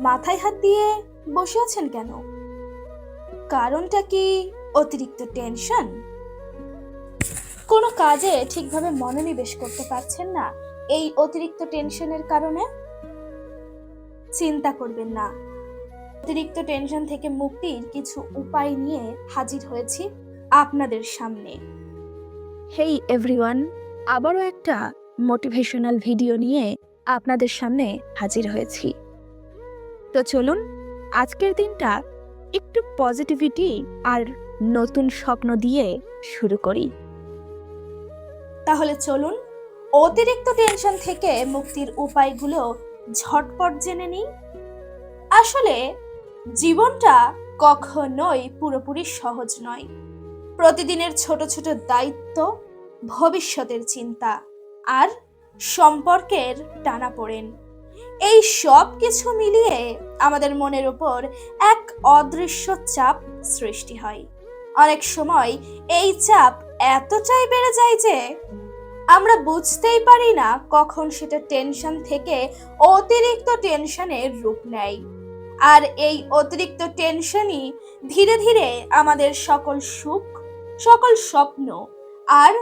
মাথায় হাত দিয়ে বসে আছেন কেন? কারণটা কি অতিরিক্ত টেনশন? কোনো কাজে ঠিকভাবে মনোনিবেশ করতে পারছেন না এই অতিরিক্ত টেনশনের কারণে? চিন্তা করবেন না, অতিরিক্ত টেনশন থেকে মুক্তির কিছু উপায় নিয়ে হাজির হয়েছি আপনাদের সামনে। হেই এভরিওয়ান, আবারও একটা মোটিভেশনাল ভিডিও নিয়ে আপনাদের সামনে হাজির হয়েছি। তো চলুন আজকের দিনটা একটু পজিটিভিটি আর নতুন স্বপ্ন দিয়ে শুরু করি। তাহলে চলুন অতিরিক্ত টেনশন থেকে মুক্তির উপায়গুলো ঝটপট জেনে নিই। আসলে জীবনটা কখনোই পুরোপুরি সহজ নয়। প্রতিদিনের ছোট ছোট দায়িত্ব, ভবিষ্যতের চিন্তা আর সম্পর্কের টানাপোড়েন, এই সব কিছু মিলিয়ে আমাদের মনের উপর এক অদৃশ্য চাপ সৃষ্টি হয়। অনেক সময় এই চাপ এতটাই বেড়ে যায় যে আমরা বুঝতেই পারি না কখন সেটা টেনশন থেকে অতিরিক্ত টেনশনের রূপ নেয়। আর এই অতিরিক্ত টেনশনই ধীরে ধীরে আমাদের সকল সুখ, সকল স্বপ্ন আর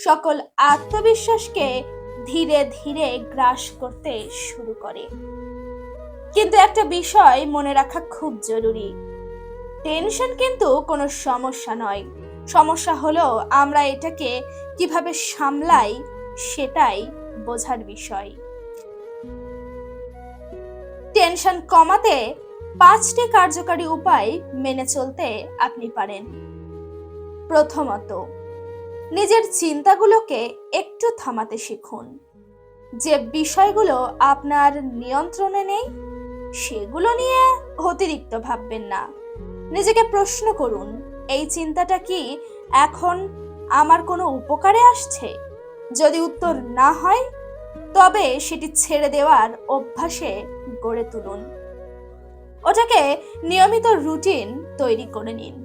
সকল আত্মবিশ্বাসকে ধীরে ধীরে গ্রাস করতে শুরু করে। কিন্তু একটা বিষয় মনে রাখা খুব জরুরি, টেনশন কিন্তু কোনো সমস্যা নয়। সমস্যা হলো আমরা এটাকে কিভাবে সামলাই, সেটাই বোঝার বিষয়। টেনশন কমাতে 5টি কার্যকারী উপায় মেনে চলতে আপনি পারেন। প্রথমত, নিজের চিন্তাগুলোকে একটু থামাতে শিখুন। যে বিষয়গুলো আপনার নিয়ন্ত্রণে নেই সেগুলো নিয়ে অতিরিক্ত ভাববেন না। নিজেকে প্রশ্ন করুন, এই চিন্তাটা কি এখন আমার কোনো উপকারে আসছে? যদি উত্তর না হয় তবে সেটি ছেড়ে দেওয়ার অভ্যাসে গড়ে তুলুন। ওটাকে নিয়মিত রুটিন তৈরি করে নিন।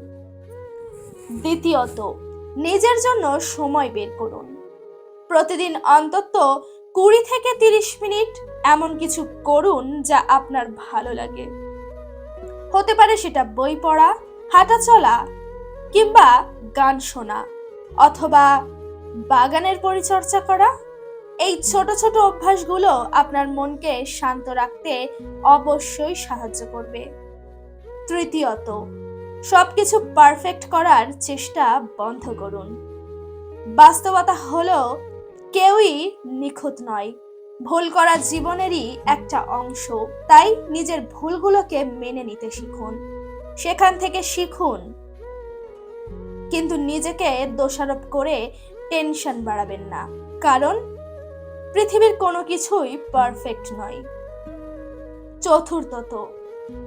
দ্বিতীয়ত, নিজের জন্য সময় বের করুন। প্রতিদিন অন্তত 20 থেকে 30 মিনিট এমন কিছু করুন যা আপনার ভালো লাগে। হতে পারে সেটা বই পড়া, হাঁটা চলা কিংবা গান শোনা, অথবা বাগানের পরিচর্যা করা। এই ছোট ছোট অভ্যাসগুলো আপনার মনকে শান্ত রাখতে অবশ্যই সাহায্য করবে। তৃতীয়ত, সবকিছু পারফেক্ট করার চেষ্টা বন্ধ করুন। বাস্তবতা হলো কেউই নিখুঁত নয়। ভুল করা জীবনেরই একটা অংশ। তাই নিজের ভুলগুলোকে মেনে নিতে শিখুন, সেখান থেকে শিখুন, কিন্তু নিজেকে দোষারোপ করে টেনশন বাড়াবেন না, কারণ পৃথিবীর কোনো কিছুই পারফেক্ট নয়। চতুর্থত,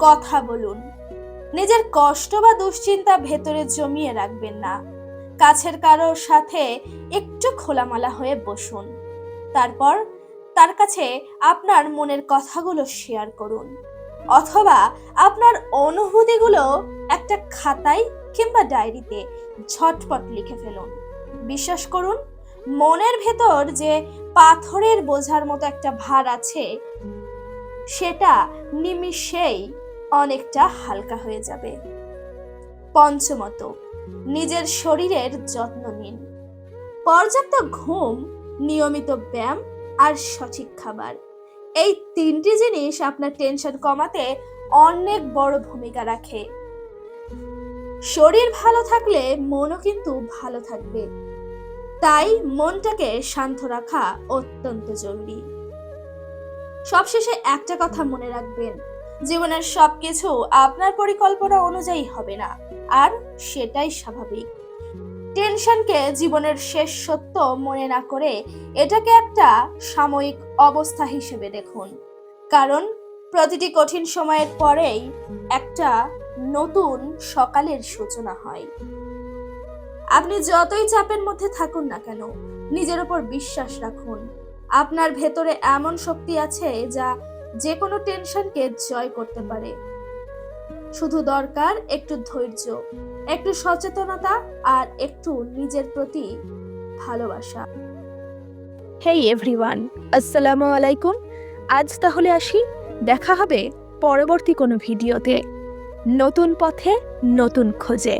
কথা বলুন। নিজের কষ্ট বা দুশ্চিন্তা ভেতরে জমিয়ে রাখবেন না। কাছের কারোর সাথে একটু খোলামেলা হয়ে বসুন, তারপর তার কাছে আপনার মনের কথাগুলো শেয়ার করুন, অথবা আপনার অনুভূতিগুলো একটা খাতায় কিংবা ডায়েরিতে ঝটপট লিখে ফেলুন। বিশ্বাস করুন, মনের ভেতর যে পাথরের বোঝার মতো একটা ভার আছে সেটা নিমিষেই অনেকটা হালকা হয়ে যাবে। পঞ্চমত, নিজের শরীরের যত্ন নিন। পর্যাপ্ত ঘুম, নিয়মিত ব্যায়াম আর সঠিক খাবার, এই 3টি জিনিস আপনার টেনশন কমাতে অনেক বড় ভূমিকা রাখে। শরীর ভালো থাকলে মনও কিন্তু ভালো থাকবে। তাই মনটাকে শান্ত রাখা অত্যন্ত জরুরি। সবশেষে একটা কথা মনে রাখবেন, জীবনের সবকিছু আপনার পরিকল্পনা অনুযায়ী হবে না, আর সেটাই স্বাভাবিক। টেনশনকে জীবনের শেষ সত্য মনে না করে এটাকে একটা সাময়িক অবস্থা হিসেবে দেখুন, কারণ প্রতিটি কঠিন সময়ের পরেই একটা নতুন সকালের সূচনা হয়। আপনি যতই চাপের মধ্যে থাকুন না কেন, নিজের উপর বিশ্বাস রাখুন। আপনার ভেতরে এমন শক্তি আছে যা যে কোনো টেনশনকে জয় করতে পারে। শুধু দরকার একটু ধৈর্য, একটু সচেতনতা আর একটু নিজের প্রতি ভালোবাসা। হেই এভরিওয়ান, আসসালামু আলাইকুম। আজ তাহলে আসি, দেখা হবে পরবর্তী কোনো ভিডিওতে, নতুন পথে নতুন খোঁজে।